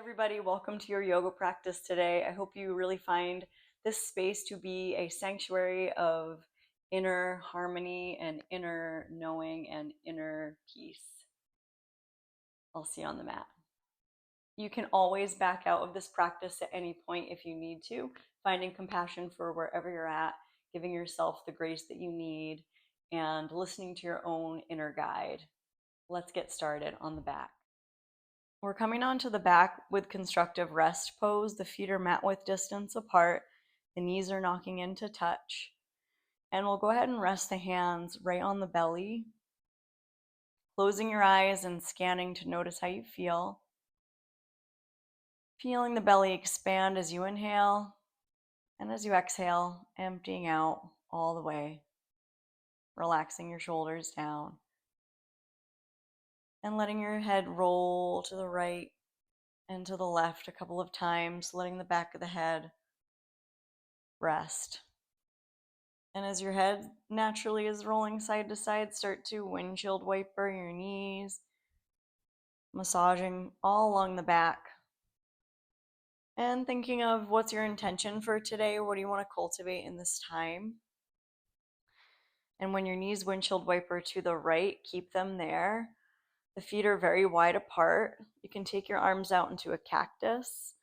everybody. Welcome to your yoga practice today. I hope you really find this space to be a sanctuary of inner harmony and inner knowing and inner peace. I'll see you on the mat. You can always back out of this practice at any point if you need to, finding compassion for wherever you're at, giving yourself the grace that you need, and listening to your own inner guide. Let's get started on the back. We're coming onto the back with constructive rest pose. The feet are mat width distance apart. The knees are knocking into touch. And we'll go ahead and rest the hands right on the belly, closing your eyes and scanning to notice how you feel. Feeling the belly expand as you inhale, and as you exhale, emptying out all the way, relaxing your shoulders down, and letting your head roll to the right and to the left a couple of times, letting the back of the head rest. And as your head naturally is rolling side to side, start to windshield wiper your knees, massaging all along the back. And thinking of what's your intention for today? What do you want to cultivate in this time? And when your knees windshield wiper to the right, keep them there. The feet are very wide apart. You can take your arms out into a cactus.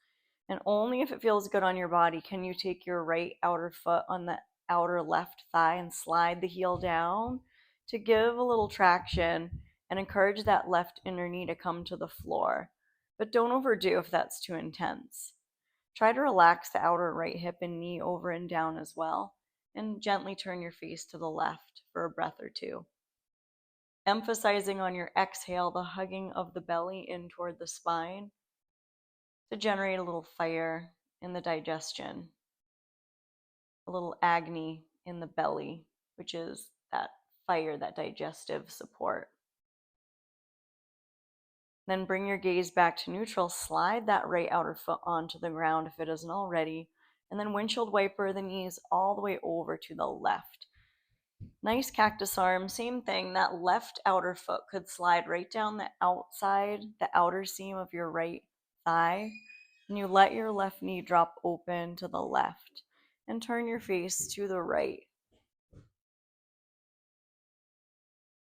And only if it feels good on your body can you take your right outer foot on the outer left thigh and slide the heel down to give a little traction and encourage that left inner knee to come to the floor. But don't overdo if that's too intense. Try to relax the outer right hip and knee over and down as well, and gently turn your face to the left for a breath or two. Emphasizing on your exhale the hugging of the belly in toward the spine to generate a little fire in the digestion, a little agony in the belly, which is that fire, that digestive support. Then bring your gaze back to neutral, slide that right outer foot onto the ground if it isn't already, and then windshield wiper the knees all the way over to the left. Nice cactus arm, same thing, that left outer foot could slide right down the outside, the outer seam of your right thigh, and you let your left knee drop open to the left and turn your face to the right.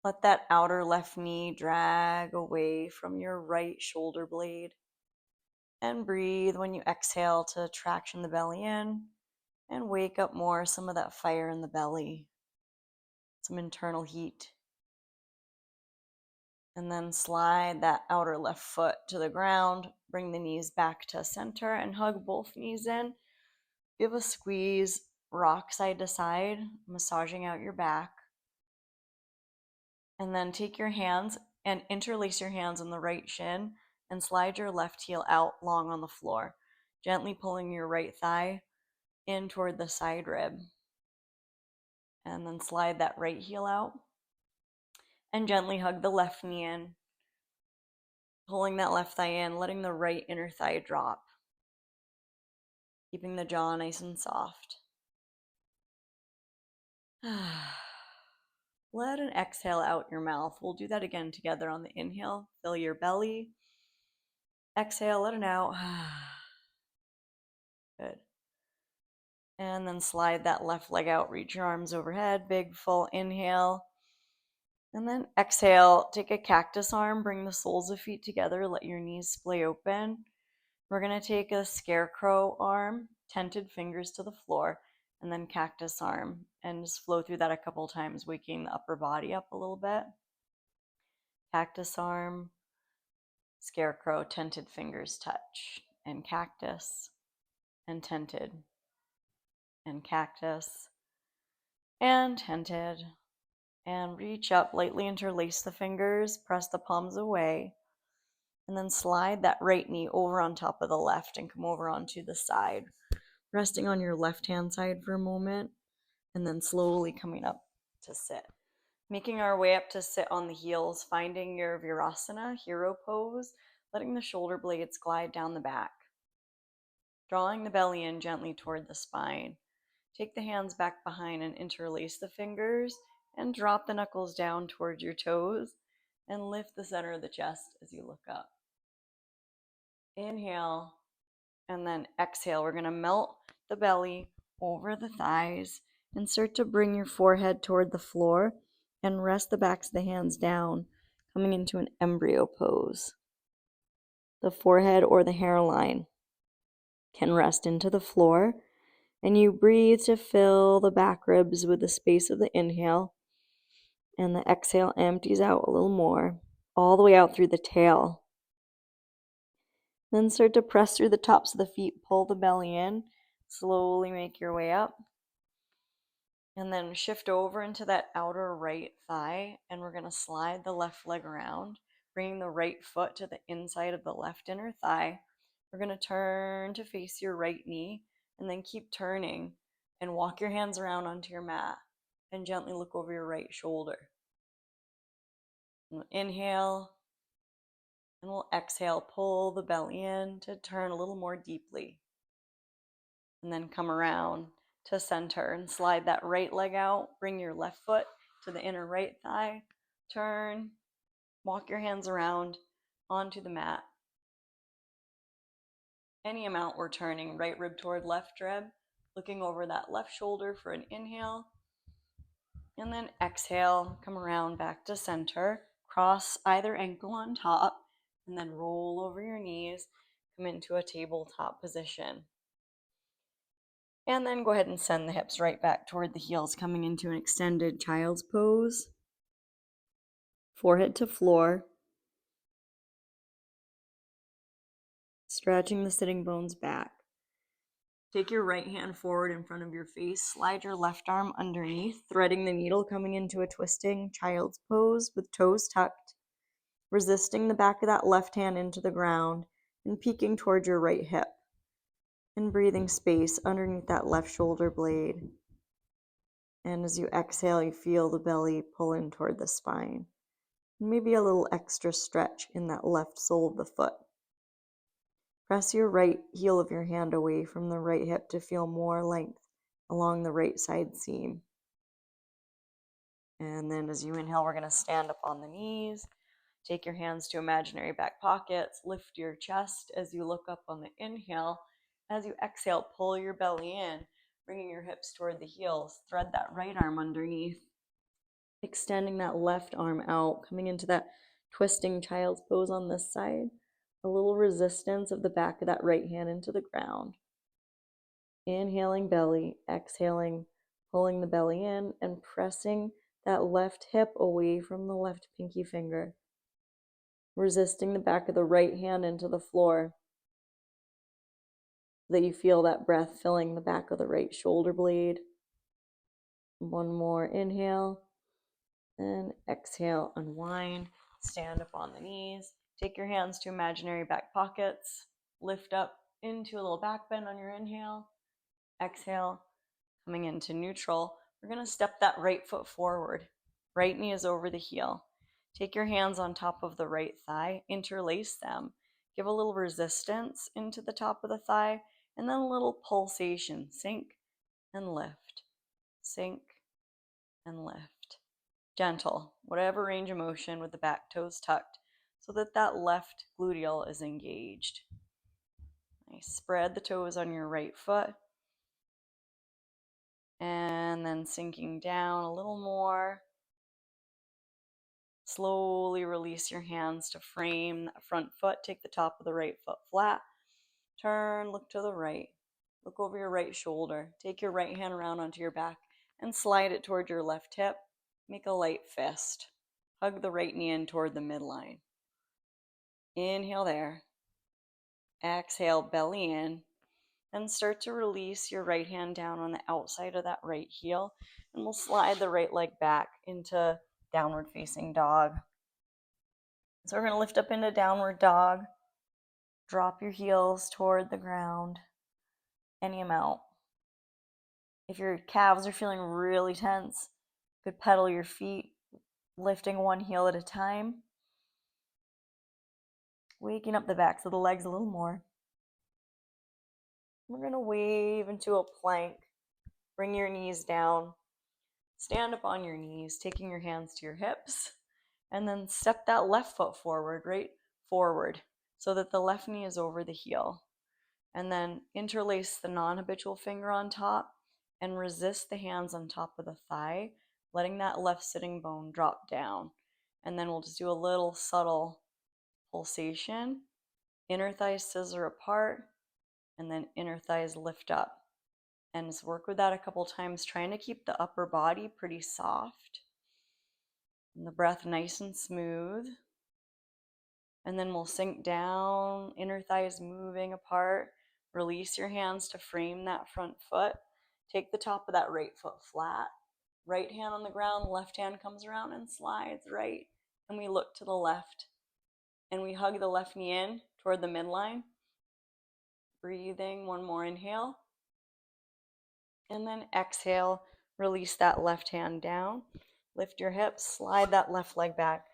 Let that outer left knee drag away from your right shoulder blade. And breathe when you exhale to traction the belly in and wake up more some of that fire in the belly, some internal heat. And then slide that outer left foot to the ground, bring the knees back to center and hug both knees in. Give a squeeze, rock side to side, massaging out your back. And then take your hands and interlace your hands on the right shin and slide your left heel out long on the floor, gently pulling your right thigh in toward the side rib. And then slide that right heel out and gently hug the left knee in, pulling that left thigh in, letting the right inner thigh drop, keeping the jaw nice and soft. Let an exhale out your mouth. We'll do that again together on the inhale. Fill your belly. Exhale, let it out. Good. And then slide that left leg out. Reach your arms overhead. Big full inhale. And then exhale. Take a cactus arm. Bring the soles of feet together. Let your knees splay open. We're going to take a scarecrow arm, tented fingers to the floor, and then cactus arm, and just flow through that a couple times, waking the upper body up a little bit. Cactus arm, scarecrow, tented fingers touch, and cactus, and tented, and cactus, and tented, and reach up, lightly interlace the fingers, press the palms away, and then slide that right knee over on top of the left and come over onto the side, resting on your left hand side for a moment, and then slowly coming up to sit. Making our way up to sit on the heels, finding your Virasana, hero pose, letting the shoulder blades glide down the back. Drawing the belly in gently toward the spine. Take the hands back behind and interlace the fingers and drop the knuckles down toward your toes and lift the center of the chest as you look up. Inhale, and then exhale. We're going to melt the belly over the thighs and start to bring your forehead toward the floor and rest the backs of the hands down, coming into an embryo pose. The forehead or the hairline can rest into the floor, and you breathe to fill the back ribs with the space of the inhale, and the exhale empties out a little more, all the way out through the tail. Then start to press through the tops of the feet, pull the belly in, slowly make your way up. And then shift over into that outer right thigh, and we're going to slide the left leg around, bringing the right foot to the inside of the left inner thigh. We're going to turn to face your right knee, and then keep turning and walk your hands around onto your mat and gently look over your right shoulder. We'll inhale, and we'll exhale, pull the belly in to turn a little more deeply. And then come around to center and slide that right leg out. Bring your left foot to the inner right thigh. Turn, walk your hands around onto the mat. Any amount we're turning, right rib toward left rib, looking over that left shoulder for an inhale. And then exhale, come around back to center. Cross either ankle on top, and then roll over your knees. Come into a tabletop position. And then go ahead and send the hips right back toward the heels, coming into an extended child's pose. Forehead to floor. Stretching the sitting bones back. Take your right hand forward in front of your face. Slide your left arm underneath, threading the needle, coming into a twisting child's pose with toes tucked. Resisting the back of that left hand into the ground and peeking toward your right hip. And breathing space underneath that left shoulder blade. And as you exhale, you feel the belly pull in toward the spine. Maybe a little extra stretch in that left sole of the foot. Press your right heel of your hand away from the right hip to feel more length along the right side seam. And then as you inhale, we're going to stand up on the knees. Take your hands to imaginary back pockets. Lift your chest as you look up on the inhale. As you exhale, pull your belly in, bringing your hips toward the heels. Thread that right arm underneath. Extending that left arm out, coming into that twisting child's pose on this side. A little resistance of the back of that right hand into the ground. Inhaling belly, exhaling, pulling the belly in and pressing that left hip away from the left pinky finger. Resisting the back of the right hand into the floor so that you feel that breath filling the back of the right shoulder blade. One more inhale. And exhale, unwind, stand up on the knees. Take your hands to imaginary back pockets. Lift up into a little back bend on your inhale. Exhale, coming into neutral. We're going to step that right foot forward. Right knee is over the heel. Take your hands on top of the right thigh. Interlace them. Give a little resistance into the top of the thigh, and then a little pulsation. Sink and lift. Sink and lift. Gentle, whatever range of motion with the back toes tucked so that that left gluteal is engaged. Nice. Spread the toes on your right foot and then sinking down a little more. Slowly release your hands to frame that front foot. Take the top of the right foot flat. Turn, look to the right. Look over your right shoulder. Take your right hand around onto your back and slide it toward your left hip. Make a light fist. Hug the right knee in toward the midline. Inhale there. Exhale, belly in. Then start to release your right hand down on the outside of that right heel. And we'll slide the right leg back into downward facing dog. So we're going to lift up into downward dog. Drop your heels toward the ground. Any amount. If your calves are feeling really tense, you could pedal your feet, lifting one heel at a time. Waking up the backs of the legs a little more. We're going to wave into a plank. Bring your knees down. Stand up on your knees, taking your hands to your hips. And then step that left foot forward, right forward. so that the left knee is over the heel. And then interlace the non-habitual finger on top and resist the hands on top of the thigh, letting that left sitting bone drop down. And then we'll just do a little subtle pulsation. Inner thighs scissor apart, and then inner thighs lift up. And just work with that a couple times, trying to keep the upper body pretty soft and the breath nice and smooth. And then we'll sink down, inner thighs moving apart. Release your hands to frame that front foot. Take the top of that right foot flat. Right hand on the ground, left hand comes around and slides right. And we look to the left. And we hug the left knee in toward the midline. Breathing, one more inhale. And then exhale, release that left hand down. Lift your hips, slide that left leg back.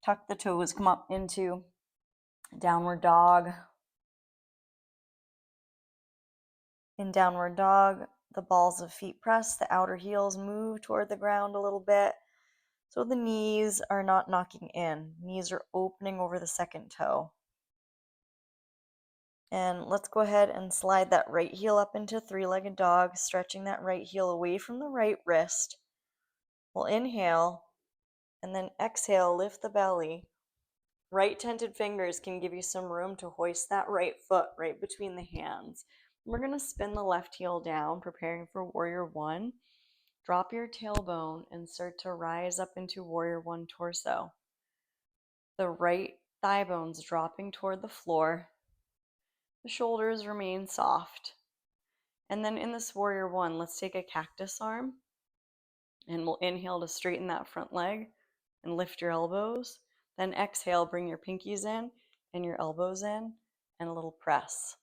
Tuck the toes, come up into downward dog. In downward dog, the balls of feet press, the outer heels move toward the ground a little bit. So the knees are not knocking in. Knees are opening over the second toe. And let's go ahead and slide that right heel up into three-legged dog, stretching that right heel away from the right wrist. We'll inhale, and then exhale, lift the belly. Right tented fingers can give you some room to hoist that right foot right between the hands. We're going to spin the left heel down, preparing for warrior one. Drop your tailbone and start to rise up into warrior one torso. The right thigh bone's dropping toward the floor. The shoulders remain soft. And then in this warrior one, let's take a cactus arm. And we'll inhale to straighten that front leg and lift your elbows. Then exhale, bring your pinkies in and your elbows in, and a little press.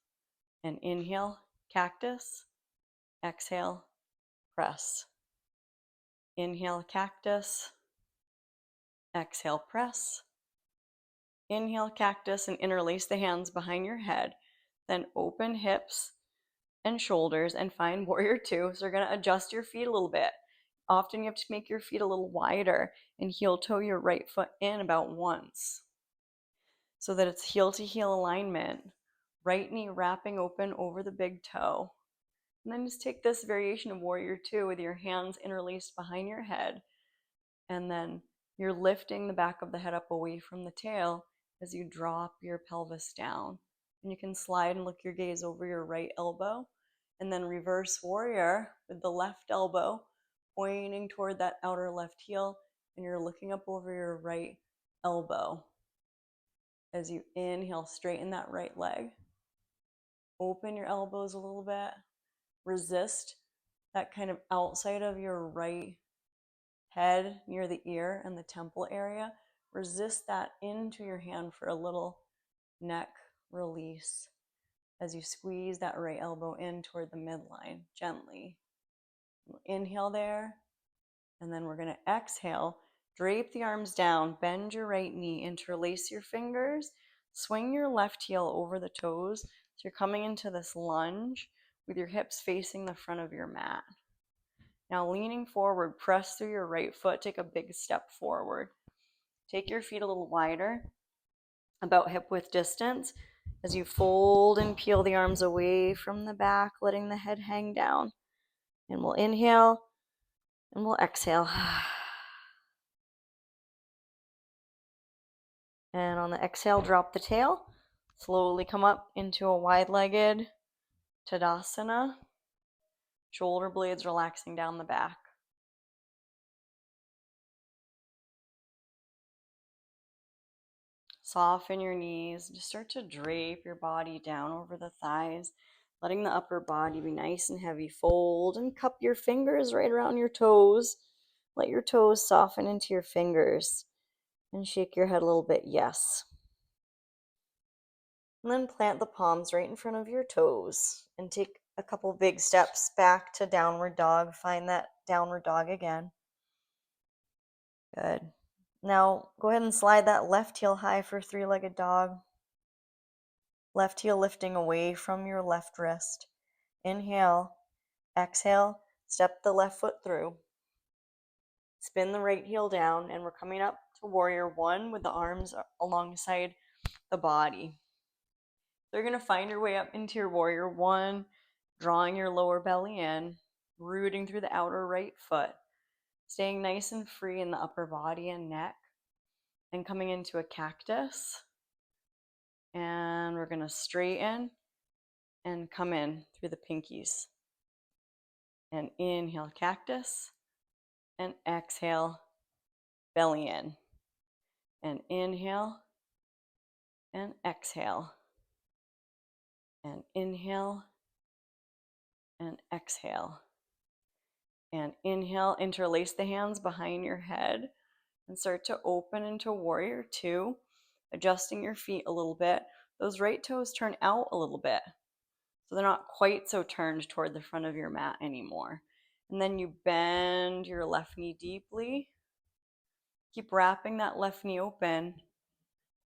And inhale, cactus. Exhale, press. Inhale, cactus. Exhale, press. Inhale, cactus, and interlace the hands behind your head. Then open hips and shoulders and find warrior two. So you're going to adjust your feet a little bit. Often you have to make your feet a little wider and heel toe your right foot in about once, so that it's heel to heel alignment. Right knee wrapping open over the big toe. And then just take this variation of warrior two with your hands interlaced behind your head. And then you're lifting the back of the head up away from the tail as you drop your pelvis down. And you can slide and look your gaze over your right elbow. And then reverse warrior with the left elbow pointing toward that outer left heel. And you're looking up over your right elbow. As you inhale, straighten that right leg. Open your elbows a little bit. Resist that kind of outside of your right head near the ear and the temple area. Resist that into your hand for a little neck release as you squeeze that right elbow in toward the midline gently. Inhale there, and then we're going to exhale. Drape the arms down, bend your right knee, interlace your fingers, swing your left heel over the toes. So you're coming into this lunge with your hips facing the front of your mat. Now leaning forward, press through your right foot, take a big step forward. Take your feet a little wider, about hip width distance, as you fold and peel the arms away from the back, letting the head hang down. And we'll inhale and we'll exhale. And on the exhale, drop the tail. Slowly come up into a wide-legged Tadasana. Shoulder blades relaxing down the back. Soften your knees. Just start to drape your body down over the thighs, letting the upper body be nice and heavy. Fold and cup your fingers right around your toes. Let your toes soften into your fingers. And shake your head a little bit, yes. And then plant the palms right in front of your toes and take a couple big steps back to downward dog. Find that downward dog again. Good. Now go ahead and slide that left heel high for three-legged dog. Left heel lifting away from your left wrist. Inhale, exhale, step the left foot through. Spin the right heel down, and we're coming up to warrior one with the arms alongside the body. So you're going to find your way up into your warrior one, drawing your lower belly in, rooting through the outer right foot, staying nice and free in the upper body and neck, and coming into a cactus. And we're going to straighten and come in through the pinkies. And inhale, cactus, and exhale, belly in. And inhale, and exhale. And inhale, and exhale. And inhale, interlace the hands behind your head and start to open into warrior two, adjusting your feet a little bit. Those right toes turn out a little bit, so they're not quite so turned toward the front of your mat anymore. And then you bend your left knee deeply. Keep wrapping that left knee open.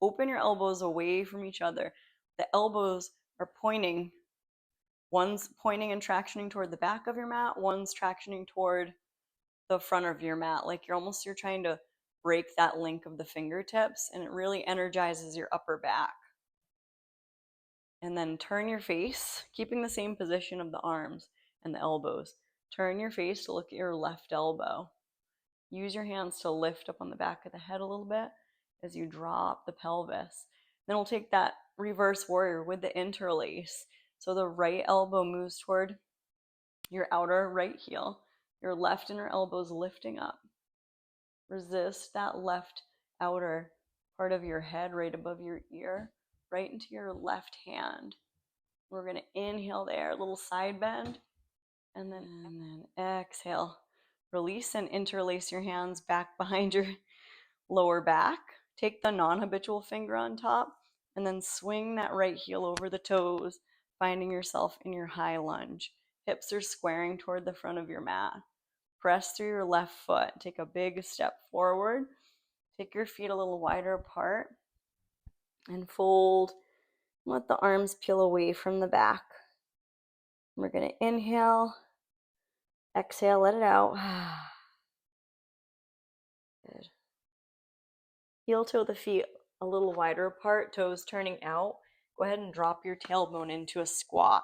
Open your elbows away from each other. The elbows are pointing. One's pointing and tractioning toward the back of your mat. One's tractioning toward the front of your mat. Like you're trying to break that link of the fingertips, and it really energizes your upper back. And then turn your face, keeping the same position of the arms and the elbows. Turn your face to look at your left elbow. Use your hands to lift up on the back of the head a little bit as you drop the pelvis. Then we'll take that reverse warrior with the interlace. So the right elbow moves toward your outer right heel. Your left inner elbow is lifting up. Resist that left outer part of your head right above your ear, right into your left hand. We're going to inhale there, a little side bend, and then exhale. Release and interlace your hands back behind your lower back. Take the non-habitual finger on top, and then swing that right heel over the toes, finding yourself in your high lunge. Hips are squaring toward the front of your mat. Press through your left foot. Take a big step forward. Take your feet a little wider apart and fold. Let the arms peel away from the back. We're going to inhale, exhale, let it out. Good. Heel toe the feet a little wider apart, toes turning out. Go ahead and drop your tailbone into a squat.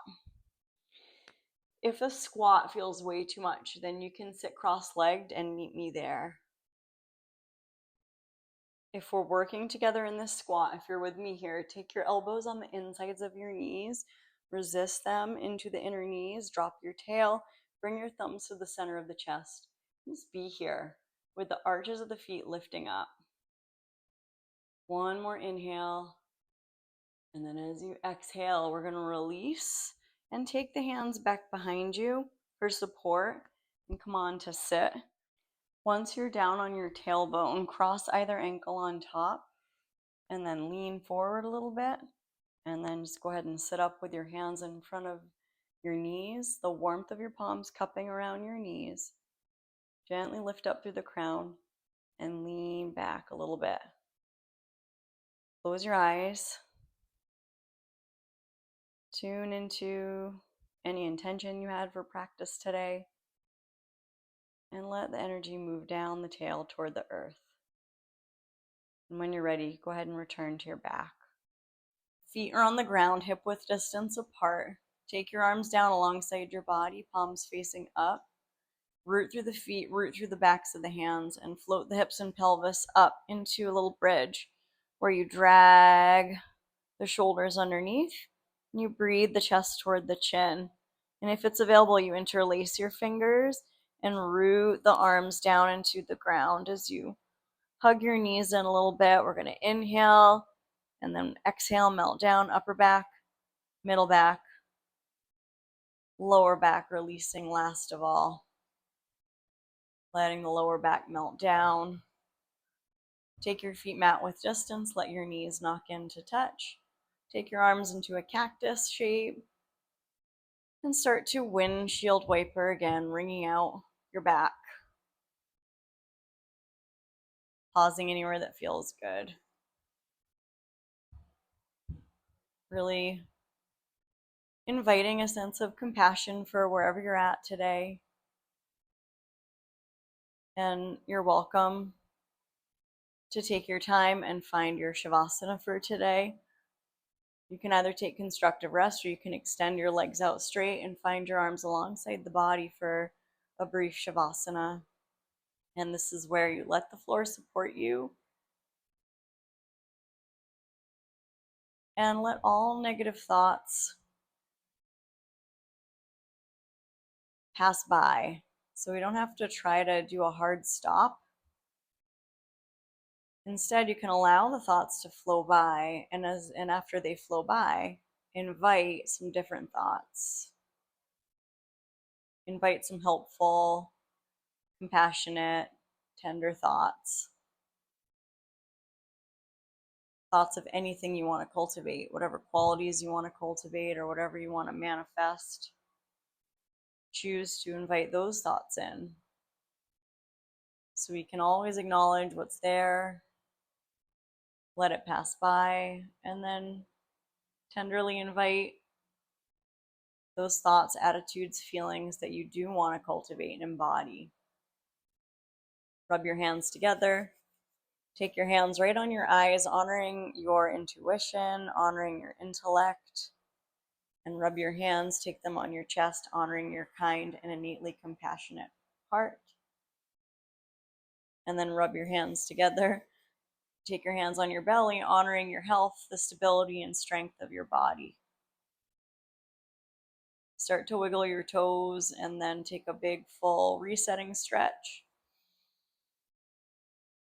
If a squat feels way too much, then you can sit cross-legged and meet me there. If we're working together in this squat, if you're with me here, take your elbows on the insides of your knees, resist them into the inner knees, drop your tail, bring your thumbs to the center of the chest. Just be here with the arches of the feet lifting up. One more inhale. And then as you exhale, we're going to release and take the hands back behind you for support and come on to sit. Once you're down on your tailbone, cross either ankle on top and then lean forward a little bit. And then just go ahead and sit up with your hands in front of your knees, the warmth of your palms cupping around your knees. Gently lift up through the crown and lean back a little bit. Close your eyes. Tune into any intention you had for practice today. And let the energy move down the tail toward the earth. And when you're ready, go ahead and return to your back. Feet are on the ground, hip width distance apart. Take your arms down alongside your body, palms facing up. Root through the feet, root through the backs of the hands, and float the hips and pelvis up into a little bridge where you drag the shoulders underneath. And you breathe the chest toward the chin. And if it's available, you interlace your fingers and root the arms down into the ground as you hug your knees in a little bit. We're going to inhale and then exhale, melt down, upper back, middle back, lower back, releasing last of all. Letting the lower back melt down. Take your feet mat width distance, let your knees knock in to touch. Take your arms into a cactus shape and start to windshield wiper again, wringing out your back. Pausing anywhere that feels good. Really inviting a sense of compassion for wherever you're at today. And you're welcome to take your time and find your Savasana for today. You can either take constructive rest or you can extend your legs out straight and find your arms alongside the body for a brief Shavasana. And this is where you let the floor support you and let all negative thoughts pass by. So we don't have to try to do a hard stop. Instead, you can allow the thoughts to flow by, and after they flow by, invite some different thoughts. Invite some helpful, compassionate, tender thoughts. Thoughts of anything you want to cultivate, whatever qualities you want to cultivate or whatever you want to manifest. Choose to invite those thoughts in. So we can always acknowledge what's there, let it pass by, and then tenderly invite those thoughts, attitudes, feelings that you do want to cultivate and embody. Rub your hands together. Take your hands right on your eyes, honoring your intuition, honoring your intellect. And rub your hands, take them on your chest, honoring your kind and innately compassionate heart. And then rub your hands together. Take your hands on your belly, honoring your health, the stability and strength of your body. Start to wiggle your toes and then take a big, full resetting stretch.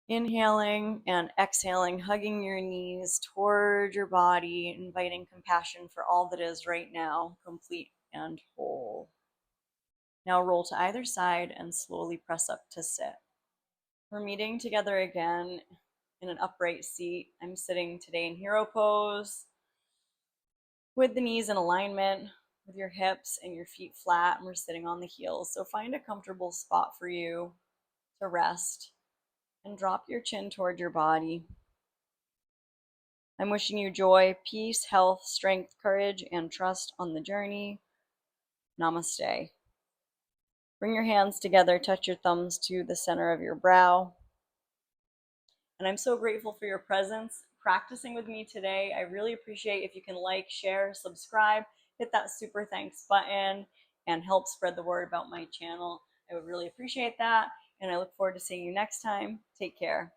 Inhaling and exhaling, hugging your knees toward your body, inviting compassion for all that is right now, complete and whole. Now roll to either side and slowly press up to sit. We're meeting together again in an upright seat. I'm sitting today in hero pose with the knees in alignment, with your hips and your feet flat, and we're sitting on the heels. So find a comfortable spot for you to rest and drop your chin toward your body. I'm wishing you joy, peace, health, strength, courage, and trust on the journey. Namaste. Bring your hands together, touch your thumbs to the center of your brow. And I'm so grateful for your presence practicing with me today. I really appreciate if you can like, share, subscribe, hit that super thanks button, and help spread the word about my channel. I would really appreciate that. And I look forward to seeing you next time. Take care.